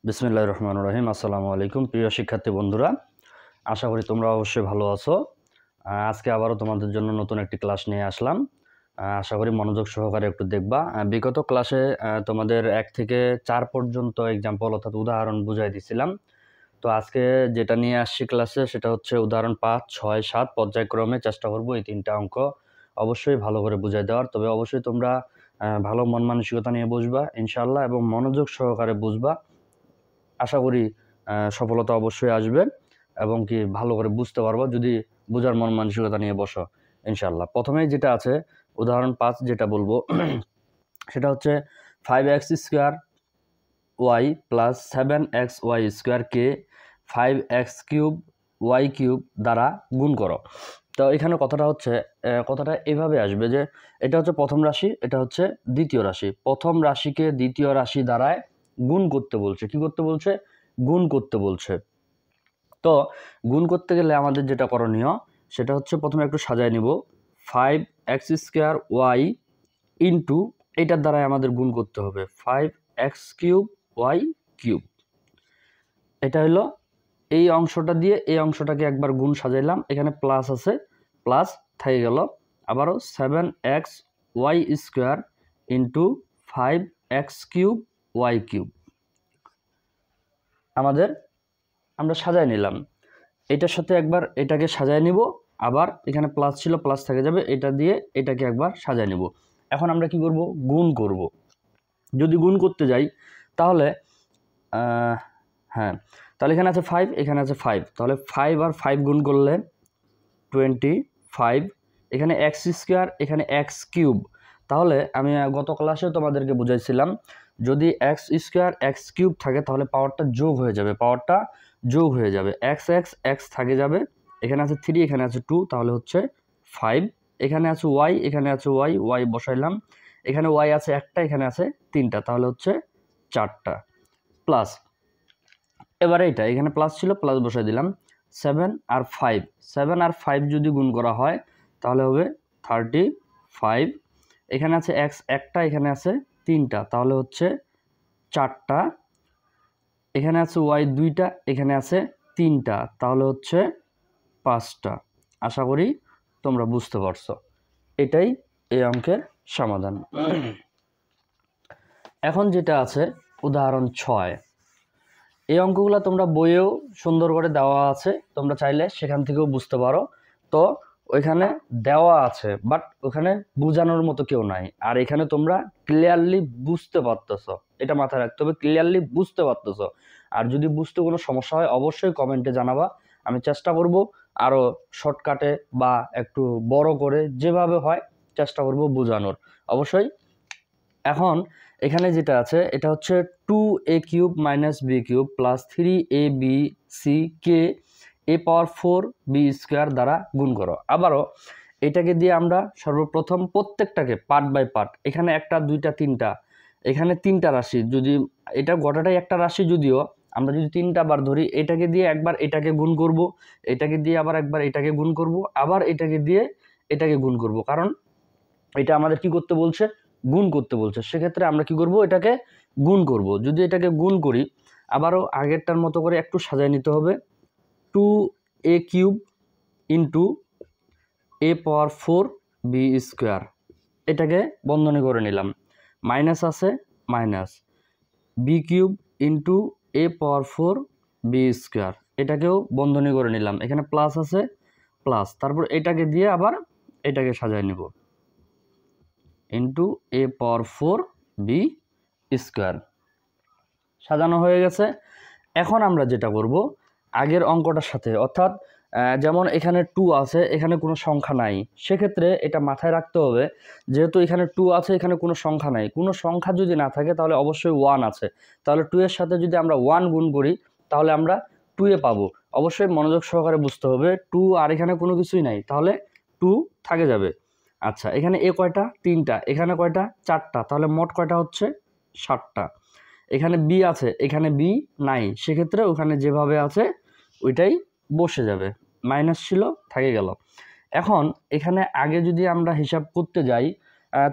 বিসমিল্লাহির রহমানির রহিম। আসসালামু আলাইকুম প্রিয় শিক্ষার্থী বন্ধুরা, আশা করি তোমরা অবশ্যই ভালো আছো। আজকে আবারও তোমাদের জন্য নতুন একটি ক্লাস নিয়ে আসলাম। আশা করি মনোযোগ সহকারে একটু দেখবা। বিগত ক্লাসে তোমাদের 1 থেকে 4 পর্যন্ত এক্সাম্পল অর্থাৎ উদাহরণ বুঝাই দিছিলাম। তো আজকে যেটা নিয়ে আসছি ক্লাসে সেটা হচ্ছে উদাহরণ 5, 6, 7 পর্যায়ক্রমে চেষ্টা করব এই 3টা অঙ্ক অবশ্যই ভালো করে বুঝাই দেওয়ার। তবে অবশ্যই তোমরা ভালো মন মানসিকতা নিয়ে বসবা ইনশাআল্লাহ এবং মনোযোগ সহকারে বুঝবা। আশা করি সফলতা অবশ্যই আসবে এবং কি ভালো করে বুঝতে পারবো যদি বুঝার মন মানসিকতা নিয়ে বসো ইনশাআল্লাহ। প্রথমেই যেটা আছে উদাহরণ 5 যেটা বলবো সেটা হচ্ছে 5x² y plus 7xy square কে 5x³ y³ দ্বারা গুণ করো। তো এখানে কথাটা হচ্ছে কথাটা এভাবে আসবে যে এটা হচ্ছে প্রথম রাশি, এটা হচ্ছে দ্বিতীয় রাশি। প্রথম রাশিকে দ্বিতীয় রাশি দ্বারায় গুণ করতে বলছে। কি করতে বলছে? গুণ করতে বলছে। তো গুণ করতে গেলে আমাদের যেটা করণীয় সেটা হচ্ছে প্রথমে একটু সাজায় নিব। 5x² y ইন্টু এটার দ্বারাই আমাদের গুণ করতে হবে 5x³ y³। এটা হলো এই অংশটা দিয়ে এই অংশটাকে একবার গুণ সাজাইলাম, এখানে প্লাস আছে, প্লাস থেকে গেল। আবারও 7xy² ইন্টু 5x³ y³ আমরা সাজায় নিলাম। এটার সাথে একবার এটাকে সাজায় নিব, আবার এখানে প্লাস ছিল প্লাস থেকে যাবে, এটা দিয়ে এটাকে একবার সাজায় নিব। এখন আমরা কি করব? গুণ করব। যদি গুণ করতে যাই তাহলে তাহলে এখানে আছে 5, এখানে আছে 5, তাহলে 5 আর 5 গুণ করলে 25, এখানে x², এখানে x³। তাহলে আমি গত ক্লাসেও তোমাদেরকে বুঝাইছিলাম যদি x² x³ থাকে তাহলে পাওয়ারটা যোগ হয়ে যাবে, x থাকে যাবে, এখানে আছে 3, এখানে আছে 2, তাহলে হচ্ছে 5, এখানে আছে y, এখানে আছে y বসাইলাম, এখানে y আছে একটা, এখানে আছে 3টা, তাহলে হচ্ছে 4টা, প্লাস এবারে এটা এখানে প্লাস ছিল প্লাস বসাই দিলাম। 7 আর 5 যদি গুণ করা হয় তাহলে হবে 35, এখানে আছে x একটা, এখানে আছে 3টা, তাহলে হচ্ছে 4টা, এখানে আছে y 2টা, এখানে আছে 3টা, তাহলে হচ্ছে 5টা। আশা করি তোমরা বুঝতে পারছো। এটাই এই অঙ্কের সমাধান। এখন যেটা আছে উদাহরণ 6, এই অঙ্কগুলো তোমরা বইয়েও সুন্দর করে দেওয়া আছে, তোমরা চাইলে সেখান থেকেও বুঝতে পারো। তো ওইখানে দেওয়া আছে বাট ওখানে বোঝানোর মতো কেউ নাই, আর এখানে তোমরা ক্লিয়ারলি বুঝতে পারতেছো, এটা মাথায় রাখতে হবে, ক্লিয়ারলি বুঝতে পারতেছো। আর যদি বুঝতে কোনো সমস্যা হয় অবশ্যই কমেন্টে জানাবা, আমি চেষ্টা করব আরও শর্টকাটে বা একটু বড় করে যেভাবে হয় চেষ্টা করব বোঝানোর অবশ্যই। এখন এখানে যেটা আছে এটা হচ্ছে 2a³ - b³ plus 3abck a⁴b² দ্বারা গুণ করো। আবারও এটাকে দিয়ে আমরা সর্বপ্রথম প্রত্যেকটাকে পার্ট বাই পার্ট, এখানে 1টা 2টা 3টা, এখানে 3টা রাশি, যদি এটা গোটাটাই একটা রাশি যদিও আমরা যদি 3টা বার ধরি, এটাকে দিয়ে একবার এটাকে গুণ করব, এটাকে দিয়ে আবার একবার এটাকে গুণ করব, আবার এটাকে দিয়ে এটাকে গুণ করব, কারণ এটা আমাদের কি করতে বলছে? গুণ করতে বলছে। সেক্ষেত্রে আমরা কি করব? এটাকে গুণ করব। যদি এটাকে গুণ করি আবারও আগেরটার মতো করে একটু সাজায় নিতে হবে। 2a³ ইন্টু a⁴b², এটাকে বন্ধনী করে নিলাম, মাইনাস আছে মাইনাস, b³ ইন্টু a⁴b², এটাকেও বন্ধনী করে নিলাম, এখানে প্লাস আছে প্লাস, তারপর এটাকে দিয়ে আবার এটাকে সাজায় নিব ইন্টু a⁴b², সাজানো হয়ে গেছে। এখন আমরা যেটা করব আগের অঙ্কটার সাথে, অর্থাৎ যেমন এখানে 2 আছে, এখানে কোনো সংখ্যা নাই, সেক্ষেত্রে এটা মাথায় রাখতে হবে যেহেতু এখানে 2 আছে, এখানে কোনো সংখ্যা নাই, কোনো সংখ্যা যদি না থাকে তাহলে অবশ্যই 1 আছে, তাহলে 2 এর সাথে যদি আমরা 1 গুণ করি তাহলে আমরা 2 পাবো। অবশ্যই মনোযোগ সহকারে বুঝতে হবে, 2 আর এখানে কোনো কিছুই নাই, তাহলে 2 থাকে যাবে। আচ্ছা, এখানে এ কয়টা? 3টা, এখানে কয়টা? 4টা, তাহলে মোট কয়টা হচ্ছে? 7টা। এখানে বি আছে, এখানে বি নাই, সেক্ষেত্রে ওখানে যেভাবে আছে ওইটাই বসে যাবে, মাইনাস ছিল থেকে গেল। এখন এখানে আগে যদি আমরা হিসাব করতে যাই,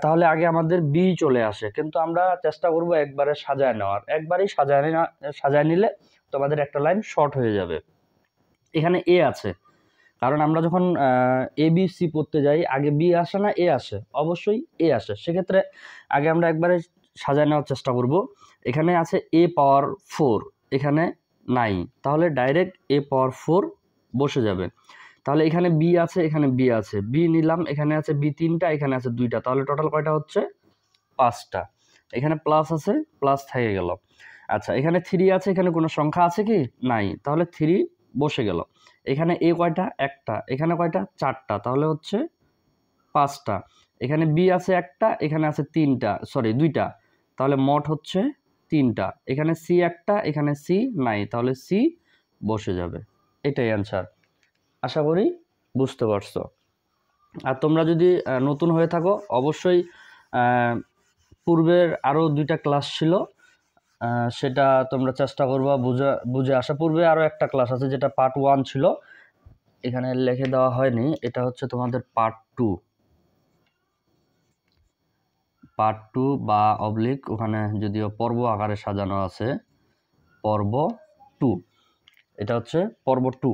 তাহলে আগে আমাদের বি চলে আসে, কিন্তু আমরা চেষ্টা করব একবারে সাজায় নেওয়ার। একবারেই সাজায় নিলে তোমাদের একটা লাইন শর্ট হয়ে যাবে। এখানে এ আছে, কারণ আমরা যখন এ বি সি পড়তে যাই আগে বি আসে না এ আসে? অবশ্যই এ আসে। সেক্ষেত্রে আগে আমরা একবারে সাজায় নেওয়ার চেষ্টা করব। এখানে আছে এ পাওয়ার 4, এখানে নাই, তাহলে ডাইরেক্ট এ পাওয়ার 4 বসে যাবে। তাহলে এখানে বি আছে, এখানে বি আছে, বি নিলাম, এখানে আছে বি 3টা, এখানে আছে 2টা, তাহলে টোটাল কয়টা হচ্ছে? 5টা। এখানে প্লাস আছে, প্লাস থেকে গেল। আচ্ছা, এখানে 3 আছে, এখানে কোনো সংখ্যা আছে কি? নাই, তাহলে 3 বসে গেল। এখানে এ কয়টা? একটা। এখানে কয়টা? 4টা, তাহলে হচ্ছে 5টা। এখানে বি আছে একটা, এখানে আছে 2টা, তাহলে মোট হচ্ছে 3টা। এখানে সি একটা, এখানে সি নাই, তাহলে সি বসে যাবে। এটাই অ্যান্সার। আশা করি বুঝতে পারছো। আর তোমরা যদি নতুন হয়ে থাকো, অবশ্যই পূর্বের আরও 2টা ক্লাস ছিল, সেটা তোমরা চেষ্টা করবা বুঝে আসা। পূর্বে আরও একটা ক্লাস আছে যেটা পার্ট 1 ছিল, এখানে লিখে দেওয়া হয়নি, এটা হচ্ছে তোমাদের পার্ট 2 বা অবলিক, ওখানে যদিও পর্ব আকারে সাজানো আছে, পর্ব 2, এটা হচ্ছে পর্ব 2।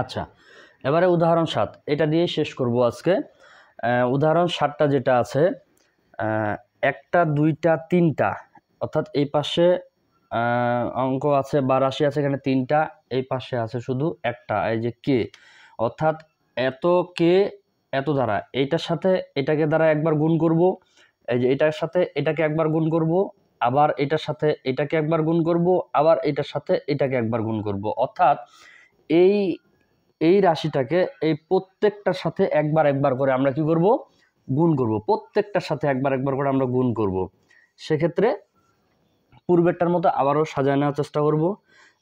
আচ্ছা, এবারে উদাহরণ 7, এটা দিয়ে শেষ করব আজকে। উদাহরণ 7টা যেটা আছে, 1টা 2টা 3টা, অর্থাৎ এই পাশে অঙ্ক আছে বা রাশি আছে, এখানে 3টা, এই পাশে আছে শুধু একটা, এই যে কে, অর্থাৎ এত কে এত দ্বারা, এইটার সাথে এটাকে দ্বারা একবার গুণ করব, এই যে এটার সাথে এটাকে একবার গুণ করব, আবার এটার সাথে এটাকে একবার গুণ করব, আবার এটার সাথে এটাকে একবার গুণ করব, অর্থাৎ এই রাশিটাকে এই প্রত্যেকটার সাথে একবার একবার করে আমরা কি করব? গুণ করব। প্রত্যেকটার সাথে একবার একবার করে আমরা গুণ করব। সেক্ষেত্রে পূর্বেরটার মতো আবারও সাজায় নেওয়ার চেষ্টা করব।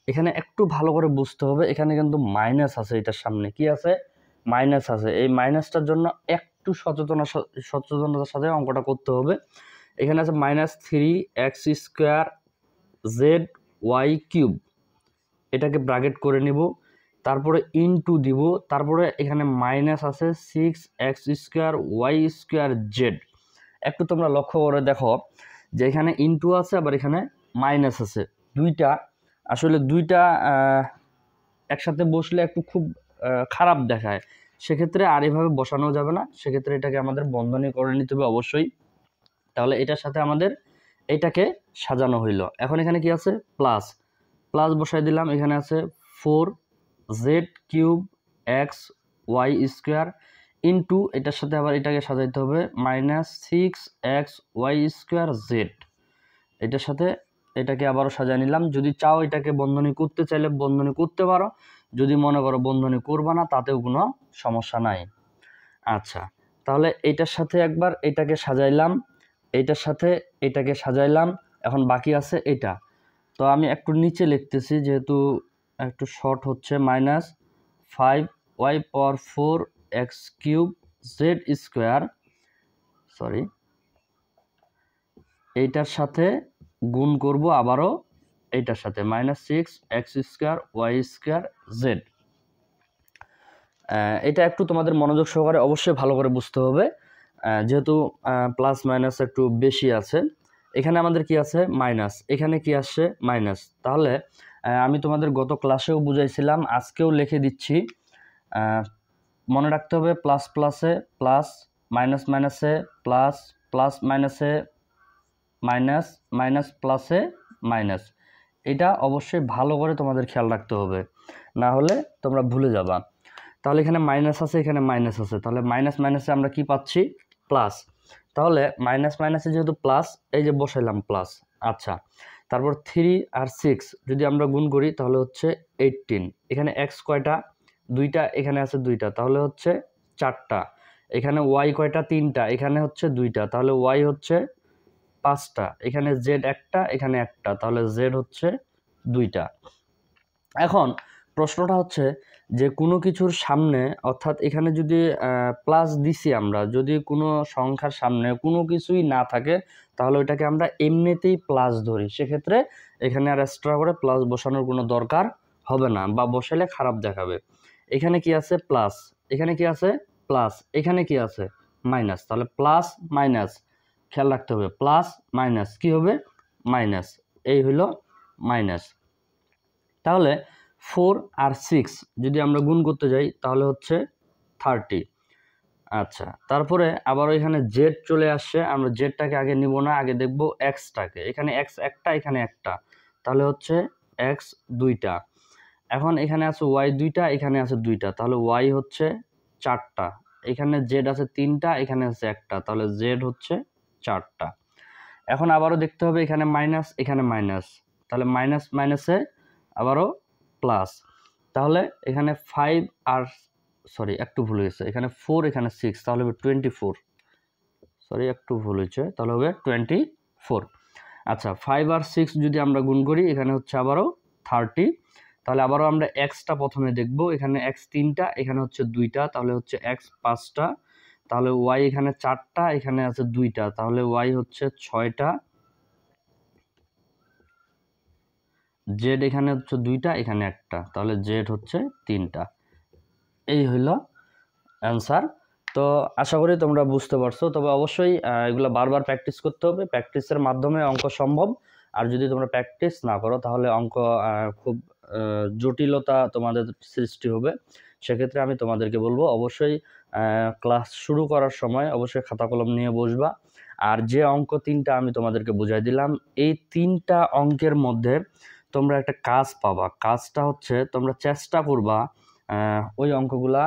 এখানে একটু ভালো করে বুঝতে হবে, এখানে কিন্তু মাইনাস আছে, এটার সামনে কি আছে? মাইনাস আছে। এই মাইনাসটার জন্য একটু সচেতনতার সাথে অঙ্কটা করতে হবে। এখানে আছে -3x² ZY³, এটাকে ব্র্যাকেট করে নিব, তারপরে ইনটু দিব, তারপরে এখানে মাইনাস আছে 6x² y² z। একটু তোমরা লক্ষ্য করে দেখো যে এখানে ইনটু আছে, আবার এখানে মাইনাস আছে, দুইটা। আসলে দুইটা একসাথে বসলে একটু খুব খারাপ দেখায়, সেক্ষেত্রে আর এভাবে বসানো যাবে না, সেক্ষেত্রে এটাকে আমাদের বন্ধনী করে নিতে হবে অবশ্যই। তাহলে এটার সাথে আমাদের এটাকে সাজানো হইল। এখন এখানে কি আছে? প্লাস বসাই দিলাম, এখানে আছে 4z³ xy² ইন্টু এটার সাথে আবার এটাকে সাজাইতে হবে -6xy² z। এটার সাথে এটাকে আবারও সাজিয়ে নিলাম। যদি চাও এটাকে বন্ধনী করতে চাইলে বন্ধনী করতে পারো, যদি মনে করো বন্ধনী করবা না তাতেও কোনো সমস্যা নাই। আচ্ছা, তাহলে এটার সাথে একবার এটাকে সাজাইলাম, এইটার সাথে এটাকে সাজাইলাম, এখন বাকি আছে এটা। তো আমি একটু নিচে লিখতেছি যেহেতু একটু শর্ট হচ্ছে, -5y⁴ x³ z², সরি, এইটার সাথে গুণ করব আবারও এইটার সাথে -6x² y² z। এটা একটু তোমাদের মনোযোগ সহকারে অবশ্যই ভালো করে বুঝতে হবে, যেহেতু প্লাস মাইনাস একটু বেশি আছে। এখানে আমাদের কি আছে? মাইনাস। এখানে কি আসছে? মাইনাস। তাহলে আমি তোমাদের গত ক্লাসেও বুঝাইছিলাম, আজকেও লিখে দিচ্ছি, মনে রাখতে হবে প্লাস প্লাসে প্লাস, মাইনাস মাইনাসে প্লাস, প্লাস মাইনাসে মাইনাস, মাইনাস প্লাসে মাইনাস। এটা অবশ্যই ভালো করে তোমাদের খেয়াল রাখতে হবে, না হলে তোমরা ভুলে যাবা। তাহলে এখানে মাইনাস আছে, এখানে মাইনাস আছে, তাহলে মাইনাস মাইনাসে আমরা কি পাচ্ছি? প্লাস। তাহলে মাইনাস মাইনাসে যেহেতু প্লাস, এই যে বসাইলাম প্লাস। আচ্ছা, তারপর 3 আর 6 যদি আমরা গুণ করি তাহলে হচ্ছে 18। এখানে এক্স কয়টা? 2টা, এখানে আছে 2টা, তাহলে হচ্ছে 4টা। এখানে ওয়াই কয়টা? 3টা, এখানে হচ্ছে 2টা, তাহলে ওয়াই হচ্ছে 5টা। এখানে জেড একটা, এখানে একটা, তাহলে জেড হচ্ছে 2টা। এখন প্রশ্নটা হচ্ছে যে কোনো কিছুর সামনে, অর্থাৎ এখানে যদি প্লাস দিছি আমরা, যদি কোনো সংখ্যার সামনে কোনো কিছুই না থাকে তাহলে ওইটাকে আমরা এমনিতেই প্লাস ধরি, সেক্ষেত্রে এখানে আর এক্সট্রা করে প্লাস বসানোর কোনো দরকার হবে না বা বসালে খারাপ দেখাবে। এখানে কি আছে প্লাস, এখানে কি আছে প্লাস, এখানে কি আছে মাইনাস, তাহলে প্লাস মাইনাস খেয়াল রাখতে হবে, প্লাস মাইনাস কি হবে মাইনাস, এই হলো মাইনাস। তাহলে 4 আর 6 যদি আমরা গুণ করতে যাই তাহলে হচ্ছে 30। আচ্ছা, তারপরে আবার এখানে জেড চলে আসছে, আমরা জেডটাকে আগে নিব না, আগে দেখব এক্সটাকে। এখানে এক্স একটা, এখানে একটা, তাহলে হচ্ছে এক্স দুইটা। এখন এখানে আছে ওয়াই দুইটা, এখানে আছে দুইটা, তাহলে ওয়াই হচ্ছে 4টা। এখানে জেড আছে 3টা, এখানে আছে একটা, তাহলে জেড হচ্ছে 4টা। এখন আবারও দেখতে হবে এখানে মাইনাস, এখানে মাইনাস, তাহলে মাইনাস মাইনাসে আবারও প্লাস, তাহলে এখানে 5 আর সরি একটু ভুল হয়েছে, এখানে 4 এখানে 6, তাহলে হবে 24। সরি একটু ভুল হয়েছে, তাহলে হবে 24। আচ্ছা, 5 আর 6 যদি আমরা গুণ করি এখানে হচ্ছে আবারও 30, তাহলে আবারও আমরা এক্সটা প্রথমে দেখব। এখানে এক্স 3টা, এখানে হচ্ছে 2টা, তাহলে হচ্ছে এক্স 5টা, তাহলে ওয়াই এখানে 4টা, এখানে আছে 2টা, তাহলে ওয়াই হচ্ছে 6টা, জেড এখানে হচ্ছে 2টা, এখানে একটা, তাহলে জেড হচ্ছে 3টা। এই হইল অ্যান্সার। তো আশা করি তোমরা বুঝতে পারছো, তবে অবশ্যই এগুলো বারবার প্র্যাকটিস করতে হবে, প্র্যাকটিসের মাধ্যমে অঙ্ক সম্ভব। আর যদি তোমরা প্র্যাকটিস না করো তাহলে অঙ্ক খুব জটিলতা তোমাদের সৃষ্টি হবে। সেক্ষেত্রে আমি তোমাদেরকে বলবো অবশ্যই ক্লাস শুরু করার সময় অবশ্যই খাতা কলম নিয়ে বসবা। আর যে অঙ্ক 3টা আমি তোমাদেরকে বুঝাই দিলাম, এই 3টা অঙ্কের মধ্যে তোমরা একটা কাজ পাবা। কাজটা হচ্ছে তোমরা চেষ্টা করবা ওই অঙ্কগুলা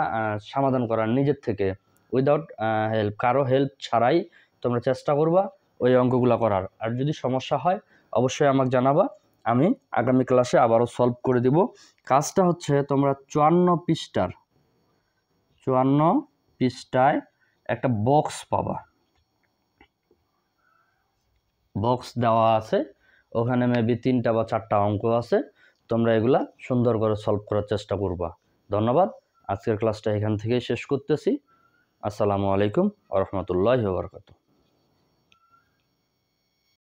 সমাধান করার নিজের থেকে, উইদাউট হেল্প, কারো হেল্প ছাড়াই তোমরা চেষ্টা করবা ওই অঙ্কগুলা করার। আর যদি সমস্যা হয় অবশ্যই আমাকে জানাবা, আমি আগামী ক্লাসে আবারও সলভ করে দিব। কাজটা হচ্ছে তোমরা 54 পৃষ্ঠায় একটা বক্স পাবা, বক্স দেওয়া আছে, ওখানে মেবি 3টা বা 4টা অঙ্ক আছে, তোমরা এগুলা সুন্দর করে সলভ করার চেষ্টা করবা। ধন্যবাদ, আজকের ক্লাসটা এখান থেকেই শেষ করতেছি। আসসালামু আলাইকুম ওয়া রাহমাতুল্লাহি ওয়া বারাকাতুহু।